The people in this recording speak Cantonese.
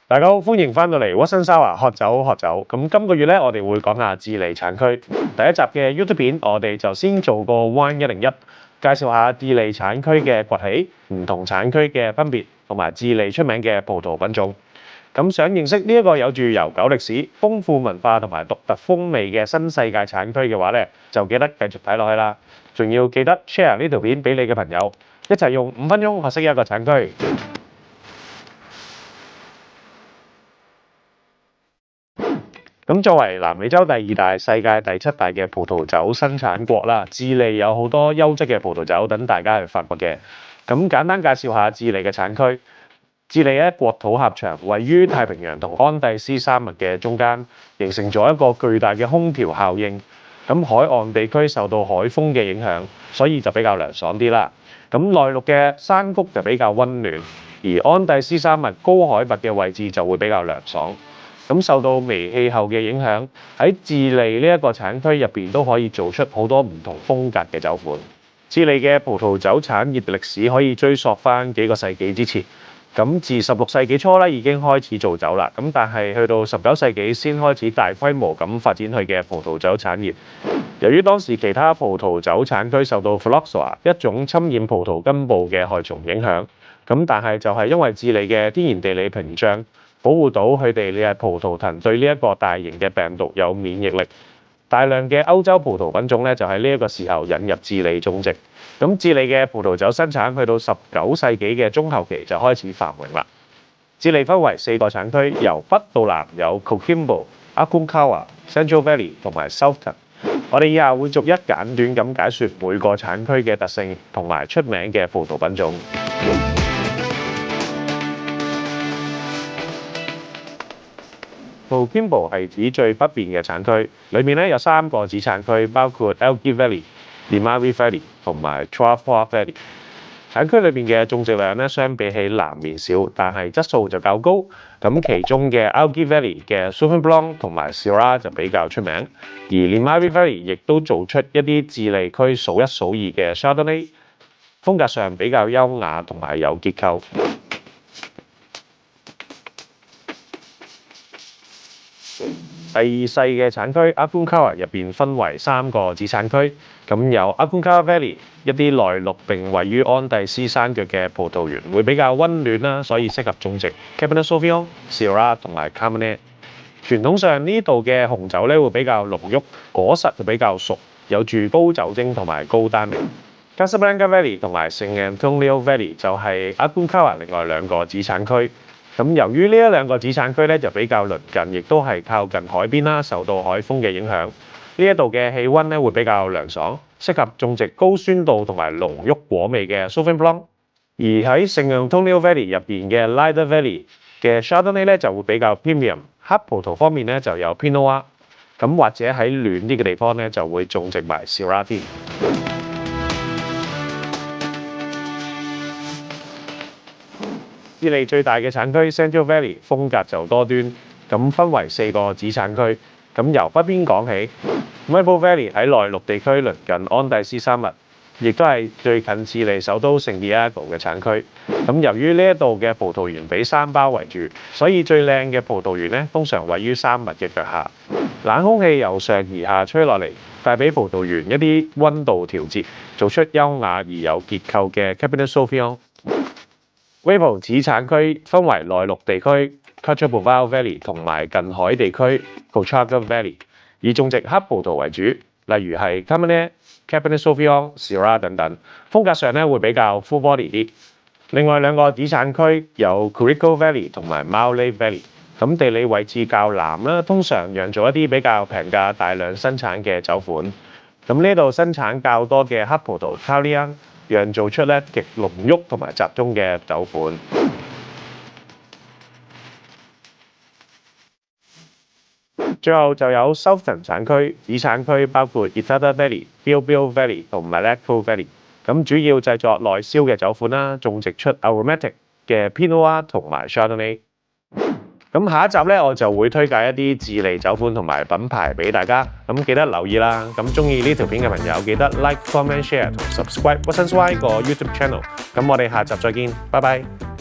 大家好，歡迎翻到嚟 Watson Sour 喝酒學酒。咁今個月咧，我哋會講下智利產區。第一集嘅 YouTube 片，我哋就先做個 Wine 101，介紹下智利產區嘅崛起、唔同產區嘅分別，同埋智利出名嘅葡萄品種。咁想認識呢一個有住悠久歷史、豐富文化同埋獨特風味嘅新世界產區嘅話咧，就記得繼續睇落去啦。仲要記得 share 呢條片俾你嘅朋友，一齊用5分鐘學識一個產區。咁作為南美洲第2大、世界第7大嘅葡萄酒生產國啦，智利有好多優質嘅葡萄酒等大家去發掘嘅。咁簡單介紹下智利嘅產區。智利咧國土狹長，位於太平洋同安第斯山脈嘅中間，形成咗一個巨大嘅空調效應。咁海岸地區受到海風嘅影響，所以就比較涼爽啲啦。咁內陸嘅山谷就比較溫暖，而安第斯山脈高海拔嘅位置就會比較涼爽。咁受到微氣候嘅影響，喺智利呢一個產區入邊都可以做出好多唔同風格嘅酒款。智利嘅葡萄酒產業歷史可以追溯翻幾個世紀之前。咁自16世紀初咧已經開始做酒啦，咁但係去到19世紀先開始大規模咁發展佢嘅葡萄酒產業。由於當時其他葡萄酒產區受到 Phylloxera 一種侵染葡萄根部嘅害蟲影響，咁但係就係因為智利嘅天然地理屏障，保護到佢哋嘅葡萄藤對呢一個大型嘅病毒有免疫力。大量嘅歐洲葡萄品種咧就喺呢一個時候引入智利種植。咁智利嘅葡萄酒生產去到19世紀嘅中後期就開始繁榮啦。智利分為4個產區，由北到南有 Coquimbo、Aconcagua、Central Valley 同埋 Southern。我哋以下會逐一簡短咁解說每個產區嘅特性同埋出名嘅葡萄品種。Coquimbo 係指最北邊嘅產區，裏面咧有3個子產區，包括 Elqui Valley、Limarí Valley 同埋 Trafalgar Valley。產區裏邊嘅種植量咧，相比起南面少，但係質素就較高。咁其中嘅 Elqui Valley 嘅 Sauvignon Blanc 同埋 Syrah 就比較出名，而 Limarí Valley 亦都做出一啲智利區數一數二嘅 Chardonnay， 風格上比較優雅同埋有結構。第2細嘅產區 Aconcagua 入邊分為3個子產區，咁有 Aconcagua Valley 一啲內陸並位於安第斯山腳嘅葡萄園，會比較溫暖啦，所以適合種植 Cabernet Sauvignon、Syrah 同埋 Cabernet。傳統上呢度嘅紅酒咧會比較濃郁，果實就比較熟，有住高酒精同埋高單寧。Casablanca Valley 同埋 San Antonio Valley 就係 Aconcagua 另外2個子產區。咁由於呢一2個子產區咧就比較鄰近，亦都係靠近海邊啦，受到海風嘅影響，呢一度嘅氣温咧會比較涼爽，適合種植高酸度同埋濃郁果味嘅 Sauvignon Blanc。而喺 San Antonio Valley 入邊嘅 Lleida Valley 嘅 Chardonnay 咧就會比較 premium。黑葡萄方面咧就有 Pinot Noir， 咁或者喺暖啲嘅地方咧就會種植埋 Syrah 添。智利最大嘅產區 Central Valley 風格就多端，咁分為4個子產區。咁由北邊講起 ，Mapo Valley 喺內陸地區鄰近安第斯山脈，亦都係最近智利首都聖地亞哥嘅產區。咁由於呢一度嘅葡萄園俾山包圍住，所以最靚嘅葡萄園咧通常位於山脈嘅腳下。冷空氣由上而下吹落嚟，帶俾葡萄園一啲溫度調節，做出優雅而有結構嘅 Cabernet Sauvignon。Mapo 子產區分為內陸地區 Cachapuvao Valley 同埋近海地區 Cochaga Valley， 以種植黑葡萄為主，例如係 Cabernet Sauvignon、Syrah 等等，風格上咧會比較 full body 啲。另外2個子產區有 Curico Valley 同埋 Maule Valley， 咁地理位置較南啦，通常釀造一啲比較平價、大量生產嘅酒款。咁呢度生產較多嘅黑葡萄 Carignane，釀造出咧極濃郁同埋集中嘅酒款。最後就有 Southern 產區，子產區包括 Itada Valley、Biobío Valley 同埋 Malleco Valley。咁主要製作內銷嘅酒款啦，種植出 aromatic 嘅 Pinot Noir 同埋 Chardonnay。咁下一集咧，我就會推介一啲智利酒款同埋品牌俾大家，咁記得留意啦。咁中意呢條片嘅朋友記得 like、comment、share 同 subscribe Watson Sour 個 YouTube channel。咁我哋下集再見，拜拜。